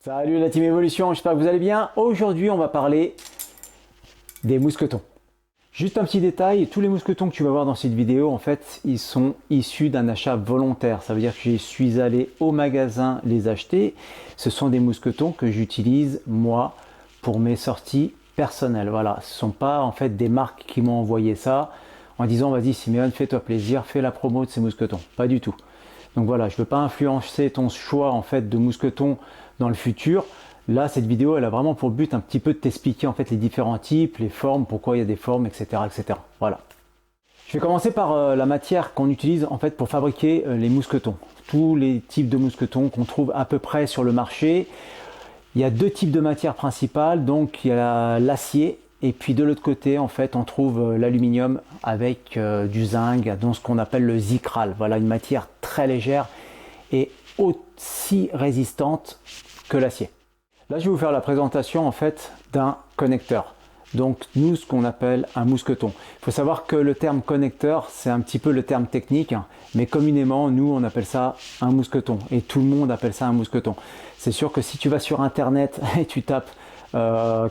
Salut la team Evolution, j'espère que vous allez bien. Aujourd'hui, on va parler des mousquetons. Juste un petit détail, tous les mousquetons que tu vas voir dans cette vidéo, en fait, ils sont issus d'un achat volontaire. Ça veut dire que je suis allé au magasin les acheter. Ce sont des mousquetons que j'utilise moi pour mes sorties personnelles. Voilà, ce ne sont pas en fait des marques qui m'ont envoyé ça en disant vas-y Simeon, fais-toi plaisir, fais la promo de ces mousquetons. Pas du tout. Donc voilà, je ne veux pas influencer ton choix en fait de mousquetons dans le futur. Là, cette vidéo, elle a vraiment pour but un petit peu de t'expliquer en fait les différents types, les formes, pourquoi il y a des formes, etc., etc. Voilà. Je vais commencer par la matière qu'on utilise en fait pour fabriquer les mousquetons. Tous les types de mousquetons qu'on trouve à peu près sur le marché. Il y a deux types de matières principales, donc il y a l'acier. Et puis de l'autre côté, en fait, on trouve l'aluminium avec du zinc, donc ce qu'on appelle le Zicral. Voilà, une matière très légère et aussi résistante que l'acier. Là, je vais vous faire la présentation en fait d'un connecteur. Donc nous, ce qu'on appelle un mousqueton. Il faut savoir que le terme connecteur, c'est un petit peu le terme technique, mais communément, nous, on appelle ça un mousqueton. Et tout le monde appelle ça un mousqueton. C'est sûr que si tu vas sur Internet et tu tapes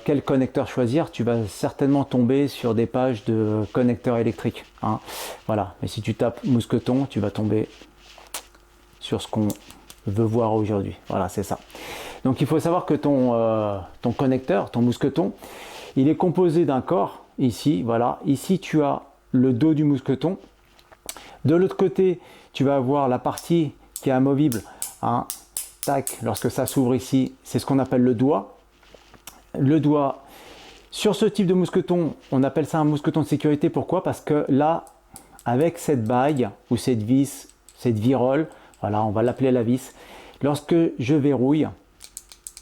quel connecteur choisir, tu vas certainement tomber sur des pages de connecteurs électriques. Hein. Voilà. Mais si tu tapes mousqueton, tu vas tomber sur ce qu'on veut voir aujourd'hui. Voilà, c'est ça. Donc il faut savoir que ton connecteur, ton mousqueton, il est composé d'un corps, ici, voilà. Ici, tu as le dos du mousqueton. De l'autre côté, tu vas avoir la partie qui est amovible. Hein. Tac, lorsque ça s'ouvre ici, c'est ce qu'on appelle le doigt. Le doigt, sur ce type de mousqueton, on appelle ça un mousqueton de sécurité. Pourquoi? Parce que là, avec cette bague ou cette vis, cette virole, voilà, on va l'appeler la vis, lorsque je verrouille,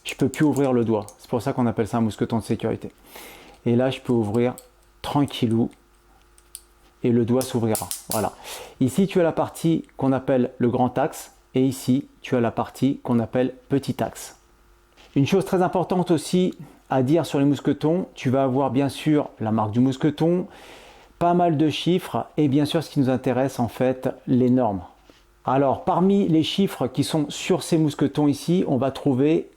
je ne peux plus ouvrir le doigt. C'est pour ça qu'on appelle ça un mousqueton de sécurité. Et là, je peux ouvrir tranquillou et le doigt s'ouvrira. Voilà. Ici, tu as la partie qu'on appelle le grand axe et ici, tu as la partie qu'on appelle petit axe. Une chose très importante aussi à dire sur les mousquetons, tu vas avoir bien sûr la marque du mousqueton, pas mal de chiffres et bien sûr ce qui nous intéresse en fait, les normes. Alors parmi les chiffres qui sont sur ces mousquetons ici, on va trouver,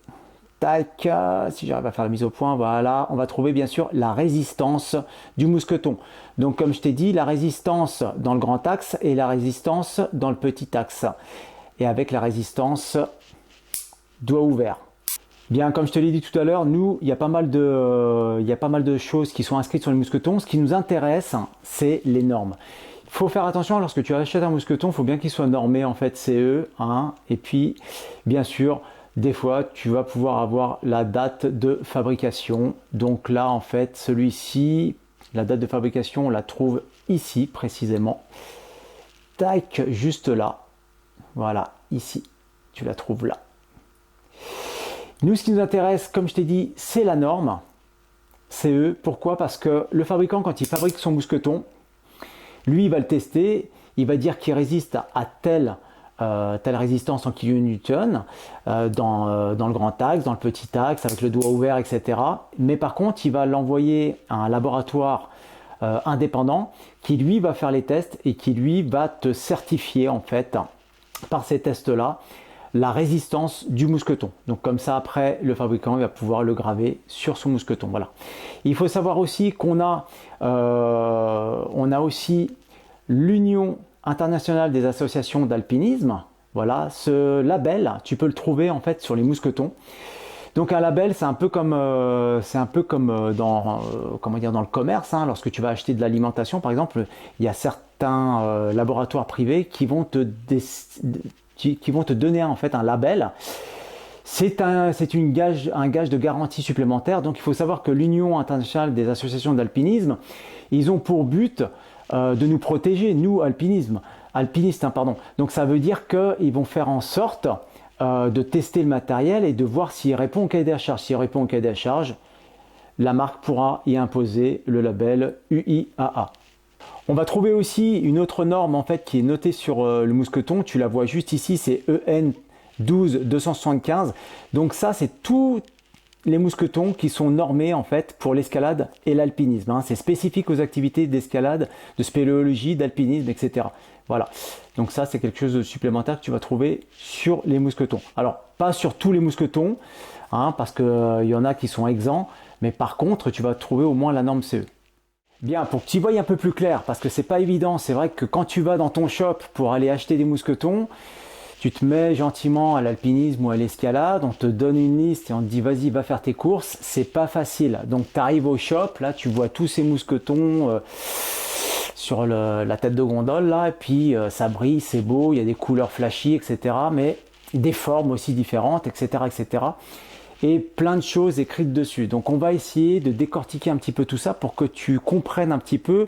tac, si j'arrive à faire la mise au point, voilà, on va trouver bien sûr la résistance du mousqueton. Donc comme je t'ai dit, la résistance dans le grand axe et la résistance dans le petit axe. Et avec la résistance doigt ouvert. Bien, comme je te l'ai dit tout à l'heure, nous, il y a pas mal de choses qui sont inscrites sur les mousquetons. Ce qui nous intéresse, c'est les normes. Il faut faire attention lorsque tu achètes un mousqueton, il faut bien qu'il soit normé en fait CE, hein, et puis bien sûr, des fois, tu vas pouvoir avoir la date de fabrication. Donc là, en fait, celui-ci, la date de fabrication, on la trouve ici précisément. Tac, juste là. Voilà, ici, tu la trouves là. Nous, ce qui nous intéresse, comme je t'ai dit, c'est la norme CE. Pourquoi? Parce que le fabricant, quand il fabrique son mousqueton, lui, il va le tester, il va dire qu'il résiste à telle résistance en kilonewton dans le grand axe, dans le petit axe, avec le doigt ouvert, etc. Mais par contre, il va l'envoyer à un laboratoire indépendant qui, lui, va faire les tests et qui, lui, va te certifier, en fait, par ces tests-là, la résistance du mousqueton. Donc comme ça, après, le fabricant va pouvoir le graver sur son mousqueton. Voilà. Il faut savoir aussi qu'on a, aussi l'Union internationale des associations d'alpinisme. Voilà, ce label, tu peux le trouver en fait sur les mousquetons. Donc un label, c'est un peu comme, dans le commerce. Hein. Lorsque tu vas acheter de l'alimentation, par exemple, il y a certains laboratoires privés qui vont te donner en fait un label. C'est un gage de garantie supplémentaire. Donc il faut savoir que l'Union internationale des associations d'alpinisme, ils ont pour but de nous protéger, nous alpinistes, hein, pardon. Donc ça veut dire qu'ils vont faire en sorte de tester le matériel et de voir s'il répond au cahier des charges. S'il répond au cahier des charges, la marque pourra y imposer le label UIAA. On va trouver aussi une autre norme en fait qui est notée sur le mousqueton. Tu la vois juste ici, c'est EN 12275. Donc ça, c'est tous les mousquetons qui sont normés en fait pour l'escalade et l'alpinisme. Hein. C'est spécifique aux activités d'escalade, de spéléologie, d'alpinisme, etc. Voilà. Donc ça, c'est quelque chose de supplémentaire que tu vas trouver sur les mousquetons. Alors, pas sur tous les mousquetons, hein, parce qu'il y en a qui sont exempts, mais par contre, tu vas trouver au moins la norme CE. Bien, pour que tu y voyes un peu plus clair, parce que c'est pas évident, c'est vrai que quand tu vas dans ton shop pour aller acheter des mousquetons, tu te mets gentiment à l'alpinisme ou à l'escalade, on te donne une liste et on te dit vas-y, va faire tes courses, c'est pas facile. Donc tu arrives au shop, là tu vois tous ces mousquetons sur la tête de gondole là, et puis ça brille, c'est beau, il y a des couleurs flashy, etc. Mais des formes aussi différentes, etc., etc. Et plein de choses écrites dessus. Donc on va essayer de décortiquer un petit peu tout ça pour que tu comprennes un petit peu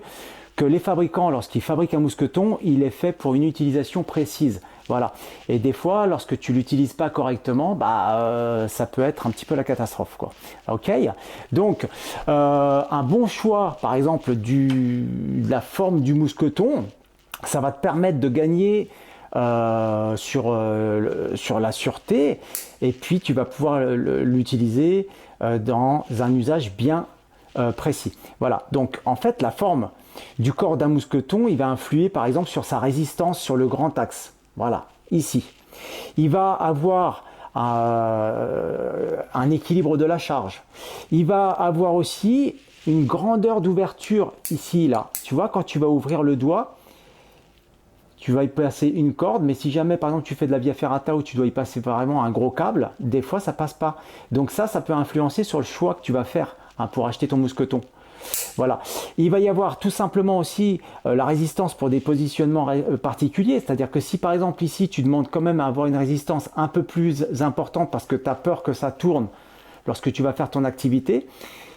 que les fabricants, lorsqu'ils fabriquent un mousqueton, il est fait pour une utilisation précise. Voilà. Et des fois, lorsque tu l'utilises pas correctement, ça peut être un petit peu la catastrophe, quoi. Ok. Donc, un bon choix, par exemple, de la forme du mousqueton, ça va te permettre de gagner sur la sûreté, et puis tu vas pouvoir l'utiliser dans un usage bien précis. Voilà. Donc, en fait, la forme du corps d'un mousqueton, il va influer, par exemple, sur sa résistance sur le grand axe. Voilà, ici. Il va avoir un équilibre de la charge. Il va avoir aussi une grandeur d'ouverture ici, là. Tu vois, quand tu vas ouvrir le doigt, tu vas y passer une corde, mais si jamais, par exemple, tu fais de la via ferrata où tu dois y passer vraiment un gros câble, des fois, ça passe pas. Donc ça peut influencer sur le choix que tu vas faire pour acheter ton mousqueton. Voilà. Il va y avoir tout simplement aussi la résistance pour des positionnements particuliers, c'est-à-dire que si par exemple ici tu demandes quand même à avoir une résistance un peu plus importante parce que tu as peur que ça tourne lorsque tu vas faire ton activité,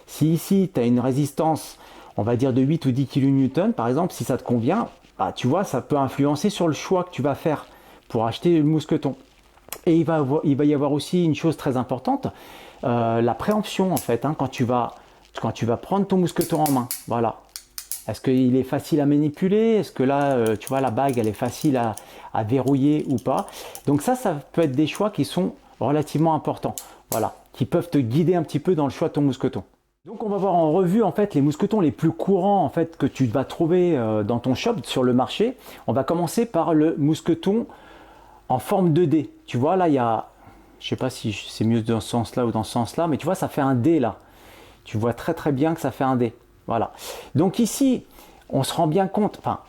si ici tu as une résistance on va dire de 8 ou 10 kN par exemple, si ça te convient, tu vois, ça peut influencer sur le choix que tu vas faire pour acheter le mousqueton. Et il va y avoir aussi une chose très importante, la préemption en fait, quand tu vas prendre ton mousqueton en main. Voilà. Est-ce qu'il est facile à manipuler? Est-ce que là, tu vois, la bague, elle est facile à verrouiller ou pas? Donc ça peut être des choix qui sont relativement importants. Voilà. Qui peuvent te guider un petit peu dans le choix de ton mousqueton. Donc on va voir en revue en fait les mousquetons les plus courants en fait que tu vas trouver dans ton shop sur le marché. On va commencer par le mousqueton en forme de dé. Tu vois là il y a, je sais pas si c'est mieux dans ce sens-là ou dans ce sens-là, mais tu vois ça fait un dé là. Tu vois très très bien que ça fait un dé. Voilà. Donc ici on se rend bien compte, enfin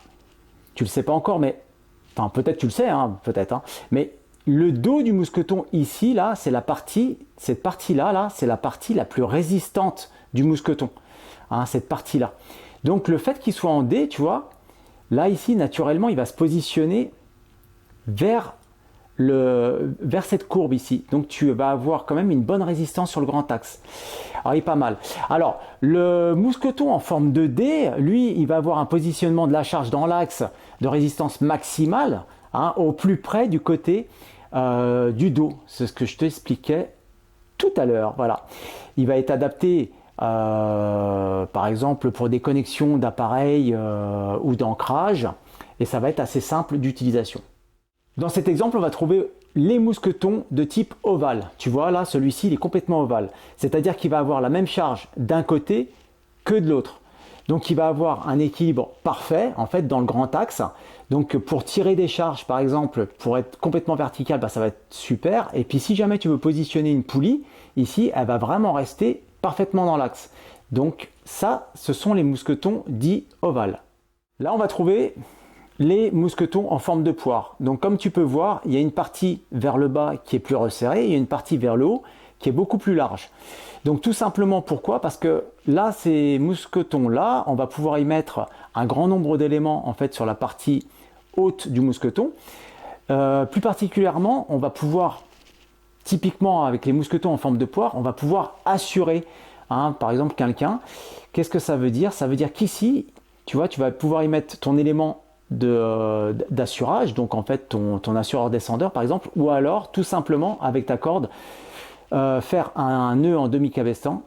tu le sais pas encore, mais enfin peut-être tu le sais, peut-être, mais le dos du mousqueton ici, là, c'est la partie, cette partie-là, c'est la partie la plus résistante du mousqueton, cette partie-là. Donc le fait qu'il soit en D, tu vois, là ici, naturellement, il va se positionner vers cette courbe ici. Donc tu vas avoir quand même une bonne résistance sur le grand axe. Alors il est pas mal. Alors le mousqueton en forme de D, lui, il va avoir un positionnement de la charge dans l'axe de résistance maximale, au plus près du côté du dos. C'est ce que je t'expliquais tout à l'heure. Voilà. Il va être adapté par exemple pour des connexions d'appareils ou d'ancrage, et ça va être assez simple d'utilisation. Dans cet exemple, on va trouver les mousquetons de type ovale. Tu vois là, celui-ci il est complètement ovale, c'est-à-dire qu'il va avoir la même charge d'un côté que de l'autre. Donc il va avoir un équilibre parfait en fait dans le grand axe. Donc pour tirer des charges par exemple, pour être complètement vertical, ça va être super. Et puis si jamais tu veux positionner une poulie, ici elle va vraiment rester parfaitement dans l'axe. Donc ça, ce sont les mousquetons dits ovales. Là on va trouver les mousquetons en forme de poire. Donc comme tu peux voir, il y a une partie vers le bas qui est plus resserrée, il y a une partie vers le haut qui est beaucoup plus large. Donc tout simplement pourquoi? Parce que là, ces mousquetons-là, on va pouvoir y mettre un grand nombre d'éléments en fait sur la partie haute du mousqueton. Plus particulièrement, on va pouvoir, typiquement avec les mousquetons en forme de poire, on va pouvoir assurer, par exemple quelqu'un. Qu'est-ce que ça veut dire? Ça veut dire qu'ici, tu vois, tu vas pouvoir y mettre ton élément d'assurage, donc en fait ton assureur descendeur par exemple, ou alors tout simplement avec ta corde, faire un nœud en demi-cabestan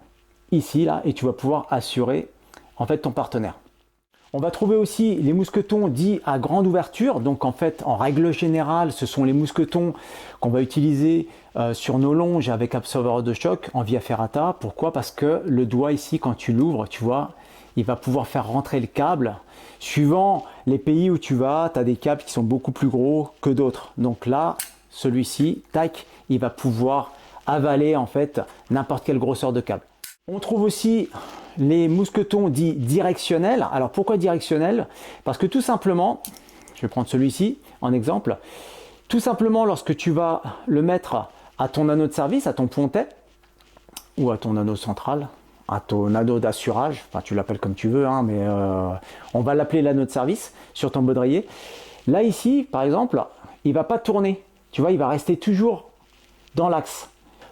ici là, et tu vas pouvoir assurer en fait ton partenaire. On va trouver aussi les mousquetons dits à grande ouverture. Donc en fait, en règle générale, ce sont les mousquetons qu'on va utiliser sur nos longes avec absorbeur de choc en via ferrata. Pourquoi? Parce que le doigt ici, quand tu l'ouvres, tu vois, il va pouvoir faire rentrer le câble. Suivant les pays où tu vas, tu as des câbles qui sont beaucoup plus gros que d'autres. Donc là, celui-ci, tac, il va pouvoir avaler en fait n'importe quelle grosseur de câble. On trouve aussi les mousquetons dits directionnels. Alors pourquoi directionnels? Parce que tout simplement, je vais prendre celui-ci en exemple, tout simplement lorsque tu vas le mettre à ton anneau de service, à ton pontet, ou à ton anneau central, à ton anneau d'assurage, enfin tu l'appelles comme tu veux, hein, mais on va l'appeler l'anneau de service sur ton baudrier. Là ici, par exemple, il ne va pas tourner, tu vois, il va rester toujours dans l'axe.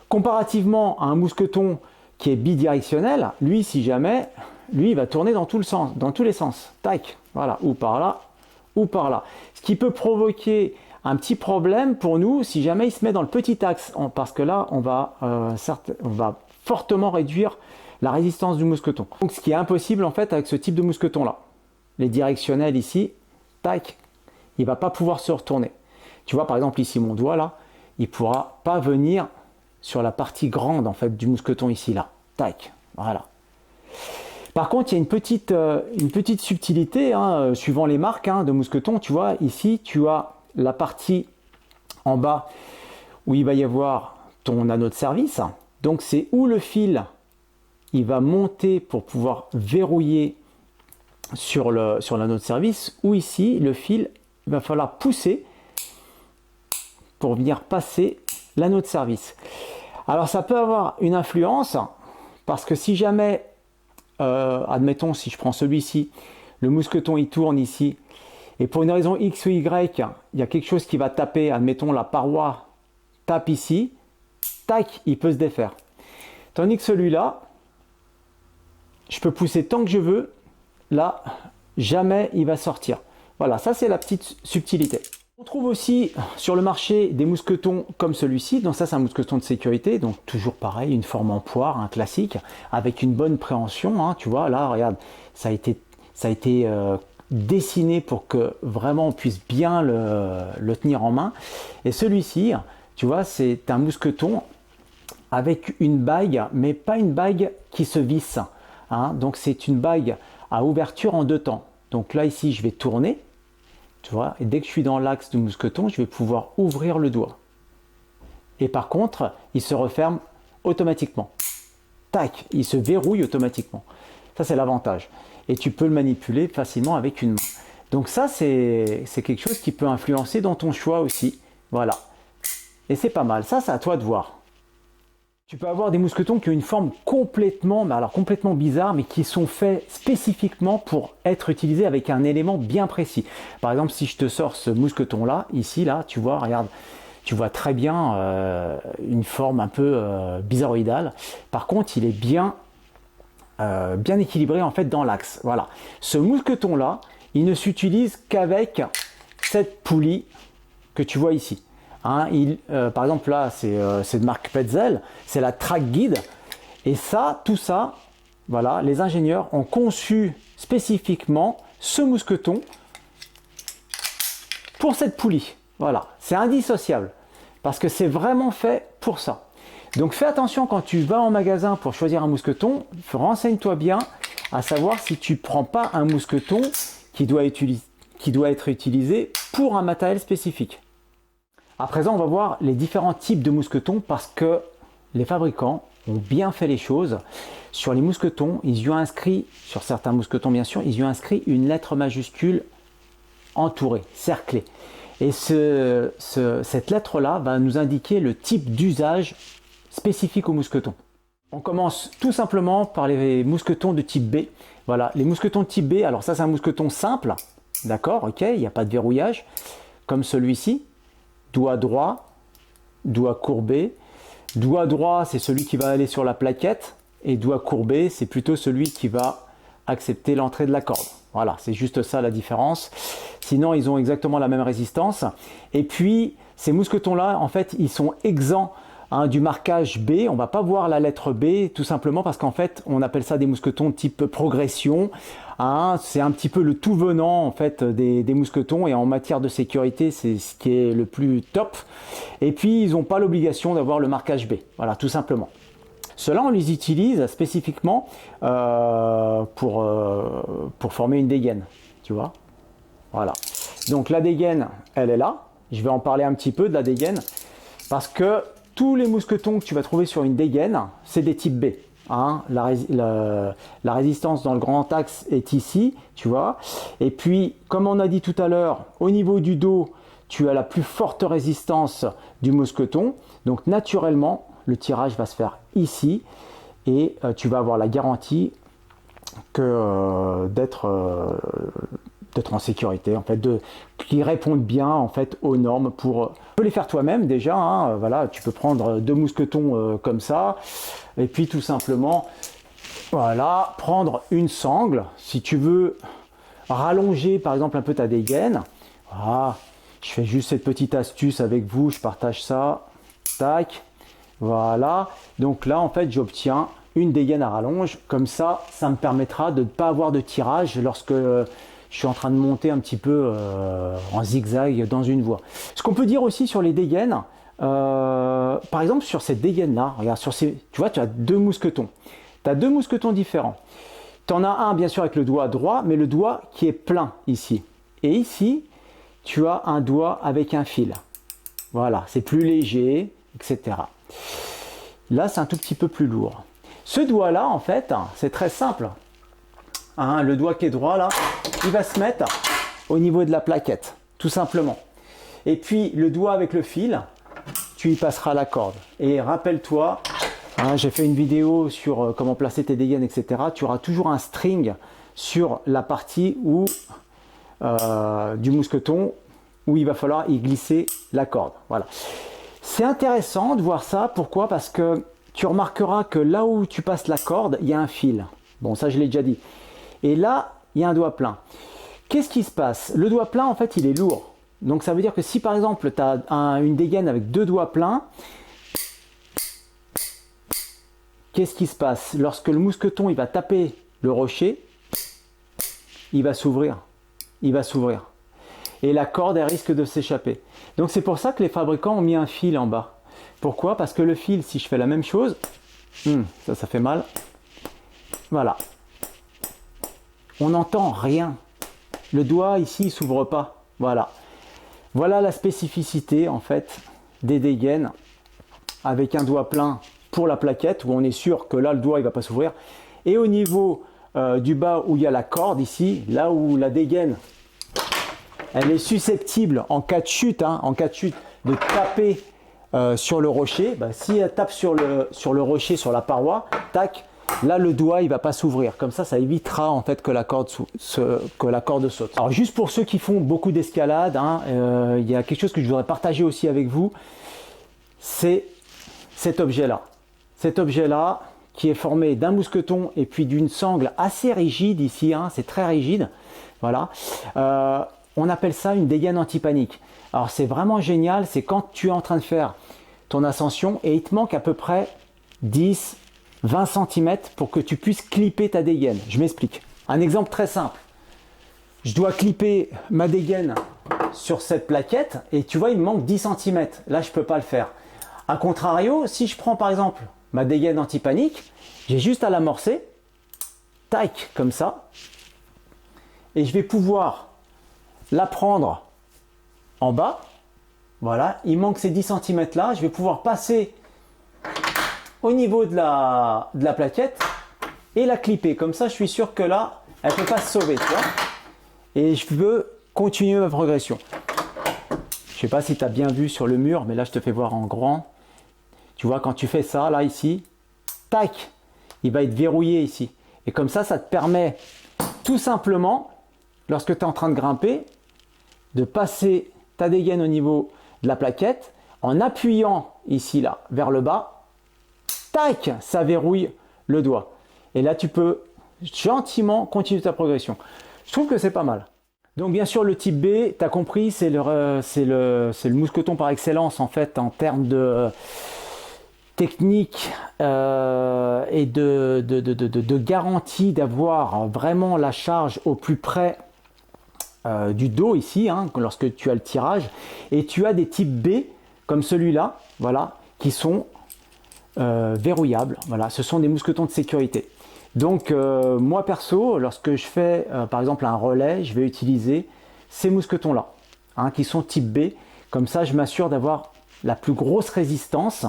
Comparativement à un mousqueton qui est bidirectionnel, lui, si jamais, lui, il va tourner dans tout le sens, dans tous les sens. Tac, voilà, ou par là, ou par là. Ce qui peut provoquer un petit problème pour nous si jamais il se met dans le petit axe, parce que là, on va fortement réduire la résistance du mousqueton. Donc, ce qui est impossible en fait avec ce type de mousqueton-là. Les directionnels ici, tac, il ne va pas pouvoir se retourner. Tu vois, par exemple, ici, mon doigt, là, il ne pourra pas venir sur la partie grande en fait du mousqueton ici là, tac, voilà. Par contre, il y a une petite subtilité hein, suivant les marques hein, de mousqueton. Tu vois, ici, tu as la partie en bas où il va y avoir ton anneau de service. Donc, c'est où le fil il va monter pour pouvoir verrouiller sur l'anneau de service, ou ici, le fil, il va falloir pousser pour venir passer l'anneau de service. Alors ça peut avoir une influence parce que si jamais, admettons si je prends celui-ci, le mousqueton il tourne ici et pour une raison X ou Y, il y a quelque chose qui va taper, admettons la paroi tape ici, tac, il peut se défaire. Tandis que celui-là, je peux pousser tant que je veux, là, jamais il va sortir. Voilà, ça c'est la petite subtilité. On trouve aussi sur le marché des mousquetons comme celui-ci. Donc ça c'est un mousqueton de sécurité, donc toujours pareil, une forme en poire, un classique, avec une bonne préhension. Hein, tu vois, là regarde, ça a été dessiné pour que vraiment on puisse bien le tenir en main. Et celui-ci, tu vois, c'est un mousqueton avec une bague, mais pas une bague qui se visse. Hein, donc c'est une bague à ouverture en deux temps. Donc là ici je vais tourner. Tu vois, et dès que je suis dans l'axe du mousqueton, je vais pouvoir ouvrir le doigt. Et par contre, il se referme automatiquement. Tac, il se verrouille automatiquement. Ça, c'est l'avantage. Et tu peux le manipuler facilement avec une main. Donc ça, c'est quelque chose qui peut influencer dans ton choix aussi. Voilà. Et c'est pas mal. Ça, c'est à toi de voir. Tu peux avoir des mousquetons qui ont une forme complètement bizarre, mais qui sont faits spécifiquement pour être utilisés avec un élément bien précis. Par exemple, si je te sors ce mousqueton-là, ici, là, tu vois, regarde, tu vois très bien une forme un peu bizarroïdale. Par contre, il est bien équilibré en fait dans l'axe. Voilà. Ce mousqueton-là, il ne s'utilise qu'avec cette poulie que tu vois ici. Hein, par exemple là c'est de marque Petzl, c'est la track guide et ça, tout ça, voilà, les ingénieurs ont conçu spécifiquement ce mousqueton pour cette poulie. Voilà, c'est indissociable parce que c'est vraiment fait pour ça. Donc fais attention quand tu vas en magasin pour choisir un mousqueton, renseigne-toi bien à savoir si tu prends pas un mousqueton qui doit être utilisé pour un matériel spécifique. À présent, on va voir les différents types de mousquetons parce que les fabricants ont bien fait les choses. Sur les mousquetons, ils y ont inscrit, sur certains mousquetons bien sûr, ils y ont inscrit une lettre majuscule entourée, cerclée. Et cette lettre-là va nous indiquer le type d'usage spécifique aux mousquetons. On commence tout simplement par les mousquetons de type B. Voilà, les mousquetons de type B, alors ça c'est un mousqueton simple, d'accord, ok, il n'y a pas de verrouillage, comme celui-ci. Doigt droit, doigt courbé. Doigt droit, c'est celui qui va aller sur la plaquette. Et doigt courbé, c'est plutôt celui qui va accepter l'entrée de la corde. Voilà, c'est juste ça la différence. Sinon, ils ont exactement la même résistance. Et puis, ces mousquetons-là, en fait, ils sont exempts du marquage B. On ne va pas voir la lettre B, tout simplement parce qu'en fait, on appelle ça des mousquetons type progression. Hein, c'est un petit peu le tout venant en fait des mousquetons et en matière de sécurité, c'est ce qui est le plus top. Et puis, ils n'ont pas l'obligation d'avoir le marquage B. Voilà, tout simplement. Ceux-là, on les utilise spécifiquement pour former une dégaine, tu vois. Voilà. Donc la dégaine, elle est là. Je vais en parler un petit peu de la dégaine parce que tous les mousquetons que tu vas trouver sur une dégaine, c'est des types B. Hein, la résistance dans le grand axe est ici, tu vois. Et puis, comme on a dit tout à l'heure, au niveau du dos, tu as la plus forte résistance du mousqueton. Donc, naturellement, le tirage va se faire ici et tu vas avoir la garantie que d'être en sécurité, en fait, qui répondent bien en fait aux normes pour. Tu peux les faire toi-même déjà, hein, voilà, tu peux prendre 2 mousquetons comme ça, et puis tout simplement, voilà, prendre une sangle, si tu veux rallonger par exemple un peu ta dégaine. Voilà, je fais juste cette petite astuce avec vous, je partage ça, tac, voilà. Donc là en fait j'obtiens une dégaine à rallonge, comme ça, ça me permettra de ne pas avoir de tirage lorsque je suis en train de monter un petit peu en zigzag dans une voie. Ce qu'on peut dire aussi sur les dégaines, par exemple sur cette dégaine là, regarde, tu vois, tu as 2 mousquetons. Tu as 2 mousquetons différents. Tu en as un bien sûr avec le doigt droit, mais le doigt qui est plein ici. Et ici, tu as un doigt avec un fil. Voilà, c'est plus léger, etc. Là, c'est un tout petit peu plus lourd. Ce doigt là, en fait, c'est très simple. Hein, le doigt qui est droit là, il va se mettre au niveau de la plaquette, tout simplement. Et puis le doigt avec le fil, tu y passeras la corde. Et rappelle-toi, hein, j'ai fait une vidéo sur comment placer tes dégaines, etc. Tu auras toujours un string sur la partie où, du mousqueton où il va falloir y glisser la corde. Voilà. C'est intéressant de voir ça. Pourquoi? Parce que tu remarqueras que là où tu passes la corde, il y a un fil. Bon, ça je l'ai déjà dit. Et là, il y a un doigt plein. Qu'est-ce qui se passe? Le doigt plein, en fait, il est lourd. Donc, ça veut dire que si, par exemple, tu as une dégaine avec 2 doigts pleins, qu'est-ce qui se passe? Lorsque le mousqueton il va taper le rocher, il va s'ouvrir. Il va s'ouvrir. Et la corde, elle risque de s'échapper. Donc, c'est pour ça que les fabricants ont mis un fil en bas. Pourquoi? Parce que le fil, si je fais la même chose, ça fait mal. Voilà. On n'entend rien. Le doigt ici, il s'ouvre pas. Voilà. Voilà la spécificité en fait des dégaines avec un doigt plein pour la plaquette où on est sûr que là le doigt il va pas s'ouvrir. Et au niveau du bas où il y a la corde ici, là où la dégaine elle est susceptible en cas de chute, de taper sur le rocher. Si elle tape sur le rocher, sur la paroi, tac. Là, le doigt, il va pas s'ouvrir. Comme ça évitera en fait que la corde saute. Alors, juste pour ceux qui font beaucoup d'escalade, il y a quelque chose que je voudrais partager aussi avec vous. C'est cet objet-là. Cet objet-là qui est formé d'un mousqueton et puis d'une sangle assez rigide ici. C'est très rigide. Voilà. On appelle ça une dégaine anti-panique. Alors, c'est vraiment génial. C'est quand tu es en train de faire ton ascension et il te manque à peu près 10 20 cm pour que tu puisses clipper ta dégaine. Je m'explique. Un exemple très simple. Je dois clipper ma dégaine sur cette plaquette et tu vois, il me manque 10 cm. Là, je ne peux pas le faire. A contrario, si je prends par exemple ma dégaine anti-panique, j'ai juste à l'amorcer, tac, comme ça, et je vais pouvoir la prendre en bas. Voilà, il manque ces 10 cm là. Je vais pouvoir passer au niveau de la plaquette et la clipper. Comme ça, je suis sûr que là, elle ne peut pas se sauver, tu vois. Et je veux continuer ma progression. Je ne sais pas si tu as bien vu sur le mur, mais là, je te fais voir en grand. Tu vois, quand tu fais ça, là, ici, tac, il va être verrouillé ici. Et comme ça te permet tout simplement, lorsque tu es en train de grimper, de passer ta dégaine au niveau de la plaquette en appuyant ici, là, vers le bas. Tac, ça verrouille le doigt. Et là, tu peux gentiment continuer ta progression. Je trouve que c'est pas mal. Donc bien sûr, le type B, tu as compris, c'est le mousqueton par excellence en fait en termes de technique et de garantie d'avoir vraiment la charge au plus près du dos ici, lorsque tu as le tirage. Et tu as des types B comme celui-là, voilà, qui sont verrouillables. Voilà, ce sont des mousquetons de sécurité. Donc moi perso, lorsque je fais par exemple un relais, je vais utiliser ces mousquetons-là, hein, qui sont type B. Comme ça, je m'assure d'avoir la plus grosse résistance.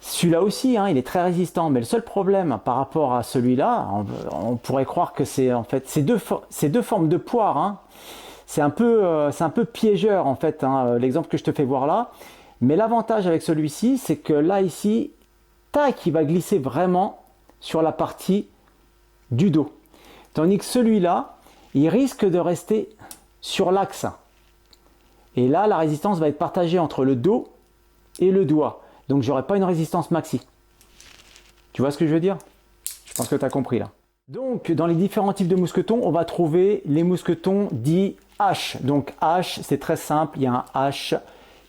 Celui-là aussi, hein, il est très résistant, mais le seul problème par rapport à celui-là, on pourrait croire que c'est en fait ces deux formes de poire. Hein, c'est un peu piégeur en fait, hein, l'exemple que je te fais voir là. Mais l'avantage avec celui-ci, c'est que là ici, tac, il va glisser vraiment sur la partie du dos. Tandis que celui-là, il risque de rester sur l'axe. Et là, la résistance va être partagée entre le dos et le doigt. Donc, j'aurai pas une résistance maxi. Tu vois ce que je veux dire? Je pense que tu as compris là. Donc, dans les différents types de mousquetons, on va trouver les mousquetons dits H. Donc, H, c'est très simple. Il y a un H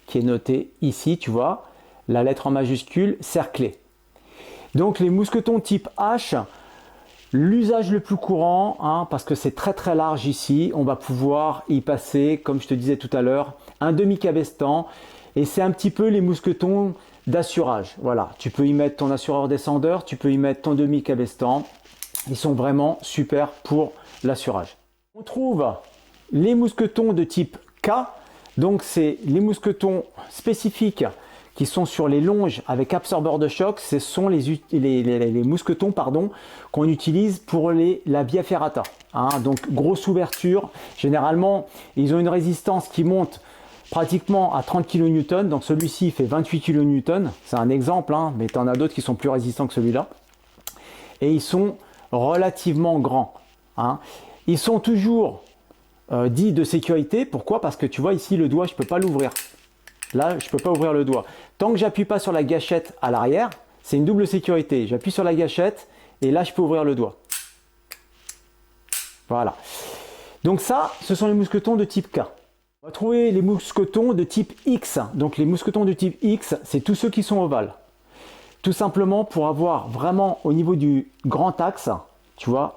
qui est noté ici, tu vois. La lettre en majuscule, cerclée. Donc, les mousquetons type H, l'usage le plus courant, hein, parce que c'est très très large ici, on va pouvoir y passer, comme je te disais tout à l'heure, un demi-cabestan. Et c'est un petit peu les mousquetons d'assurage. Voilà, tu peux y mettre ton assureur descendeur, tu peux y mettre ton demi-cabestan. Ils sont vraiment super pour l'assurage. On trouve les mousquetons de type K. Donc c'est les mousquetons spécifiques qui sont sur les longes avec absorbeur de choc. Ce sont les mousquetons qu'on utilise pour la via ferrata. Hein, donc grosse ouverture. Généralement, ils ont une résistance qui monte pratiquement à 30 kN. Donc celui-ci fait 28 kN. C'est un exemple, hein, mais tu en as d'autres qui sont plus résistants que celui-là. Et ils sont relativement grands. Hein. Ils sont toujours dits de sécurité. Pourquoi? Parce que tu vois ici le doigt, je ne peux pas l'ouvrir. Là, je ne peux pas ouvrir le doigt. Tant que j'appuie pas sur la gâchette à l'arrière, c'est une double sécurité. J'appuie sur la gâchette et là, je peux ouvrir le doigt. Voilà. Donc ça, ce sont les mousquetons de type K. On va trouver les mousquetons de type X. Donc les mousquetons de type X, c'est tous ceux qui sont ovales. Tout simplement pour avoir vraiment au niveau du grand axe, tu vois,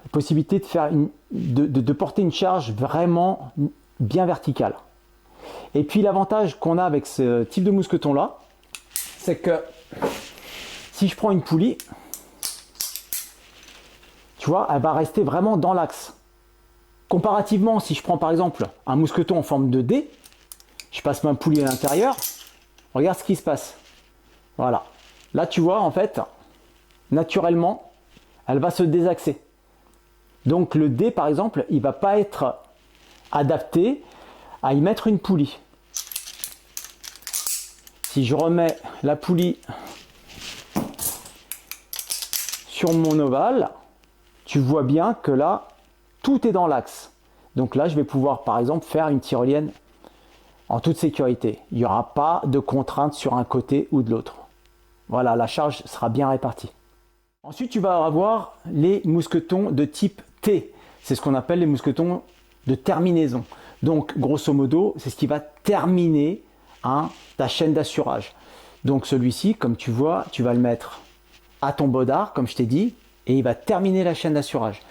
la possibilité de faire de porter une charge vraiment bien verticale. Et puis l'avantage qu'on a avec ce type de mousqueton là, c'est que si je prends une poulie, tu vois, elle va rester vraiment dans l'axe. Comparativement, si je prends par exemple un mousqueton en forme de D, je passe ma poulie à l'intérieur, regarde ce qui se passe. Voilà. Là, tu vois, en fait, naturellement, elle va se désaxer. Donc le D, par exemple, il ne va pas être adapté à y mettre une poulie. Si je remets la poulie sur mon ovale, tu vois bien que là, tout est dans l'axe. Donc là, je vais pouvoir, par exemple, faire une tyrolienne en toute sécurité. Il n'y aura pas de contrainte sur un côté ou de l'autre. Voilà, la charge sera bien répartie. Ensuite, tu vas avoir les mousquetons de type T. C'est ce qu'on appelle les mousquetons de terminaison. Donc, grosso modo, c'est ce qui va terminer ta chaîne d'assurage. Donc, celui-ci, comme tu vois, tu vas le mettre à ton bodard, comme je t'ai dit, et il va terminer la chaîne d'assurage.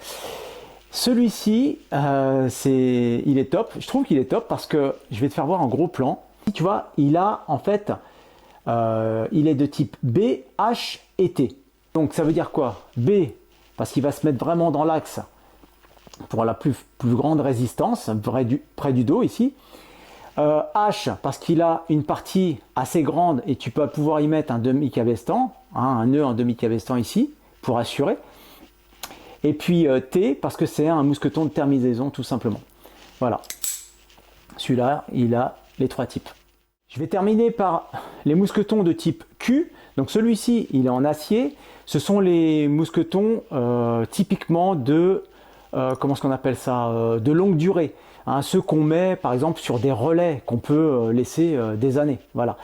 Celui-ci, il est top. Je trouve qu'il est top parce que je vais te faire voir un gros plan. Tu vois, il a en fait, il est de type B, H et T. Donc, ça veut dire quoi? B, parce qu'il va se mettre vraiment dans l'axe pour la plus grande résistance, près du dos ici. H, parce qu'il a une partie assez grande et tu peux pouvoir y mettre un demi-cabestan, un nœud en demi-cabestan ici, pour assurer. Et puis T, parce que c'est un mousqueton de terminaison, tout simplement. Voilà. Celui-là, il a les trois types. Je vais terminer par les mousquetons de type Q. Donc celui-ci, il est en acier. Ce sont les mousquetons typiquement de, comment est-ce qu'on appelle ça, de longue durée. Hein, ceux qu'on met par exemple sur des relais qu'on peut laisser des années. Voilà.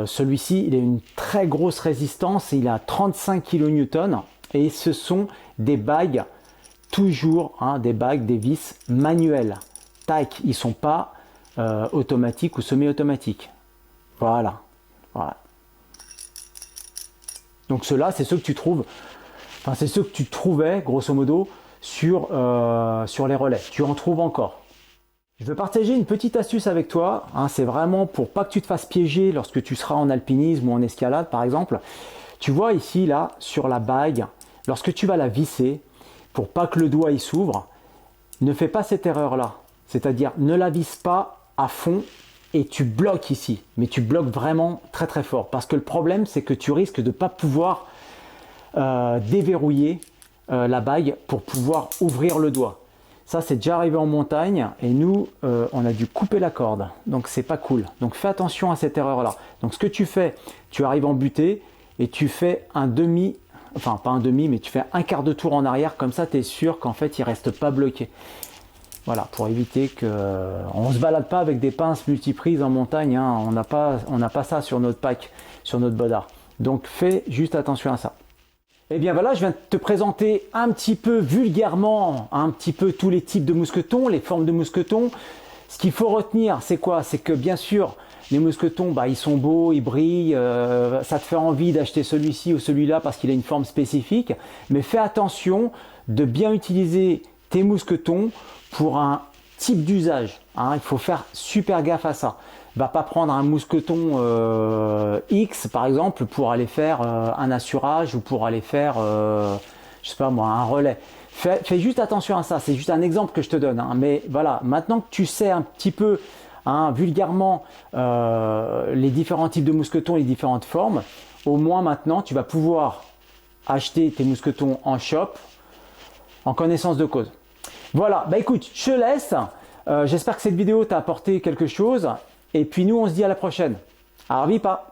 Celui-ci, il a une très grosse résistance. Il a 35 kN. Et ce sont des bagues, toujours des bagues, des vis manuelles. Tac, ils ne sont pas automatiques ou semi-automatiques. Voilà. Voilà. Donc ceux-là, c'est ceux que tu trouves, enfin c'est ceux que tu trouvais grosso modo sur les relais. Tu en trouves encore. Je veux partager une petite astuce avec toi, hein, c'est vraiment pour pas que tu te fasses piéger lorsque tu seras en alpinisme ou en escalade par exemple. Tu vois ici, là, sur la bague, lorsque tu vas la visser, pour pas que le doigt il s'ouvre, ne fais pas cette erreur-là. C'est-à-dire, ne la visse pas à fond et tu bloques ici. Mais tu bloques vraiment très très fort. Parce que le problème, c'est que tu risques de ne pas pouvoir déverrouiller la bague pour pouvoir ouvrir le doigt. Ça, c'est déjà arrivé en montagne et nous, on a dû couper la corde. Donc, c'est pas cool. Donc, fais attention à cette erreur-là. Donc, ce que tu fais, tu arrives en butée et tu fais un demi, enfin, pas un demi, mais tu fais un quart de tour en arrière. Comme ça, tu es sûr qu'en fait, il reste pas bloqué. Voilà, pour éviter que... on ne se balade pas avec des pinces multiprises en montagne. Hein. On n'a pas ça sur notre pack, sur notre bodard. Donc, fais juste attention à ça. Et bien voilà, je viens de te présenter un petit peu vulgairement, un petit peu tous les types de mousquetons, les formes de mousquetons. Ce qu'il faut retenir, c'est quoi? C'est que bien sûr, les mousquetons, bah, ils sont beaux, ils brillent, ça te fait envie d'acheter celui-ci ou celui-là parce qu'il a une forme spécifique. Mais fais attention de bien utiliser tes mousquetons pour un type d'usage. Hein. Il faut faire super gaffe à ça. Va pas prendre un mousqueton X par exemple pour aller faire un assurage ou pour aller faire je sais pas moi, un relais. Fais juste attention à ça, c'est juste un exemple que je te donne, hein. Mais voilà, maintenant que tu sais un petit peu, hein, vulgairement les différents types de mousquetons, les différentes formes, au moins maintenant tu vas pouvoir acheter tes mousquetons en shop en connaissance de cause. Voilà, bah écoute, je te laisse. J'espère que cette vidéo t'a apporté quelque chose. Et puis nous, on se dit à la prochaine. Arvipa!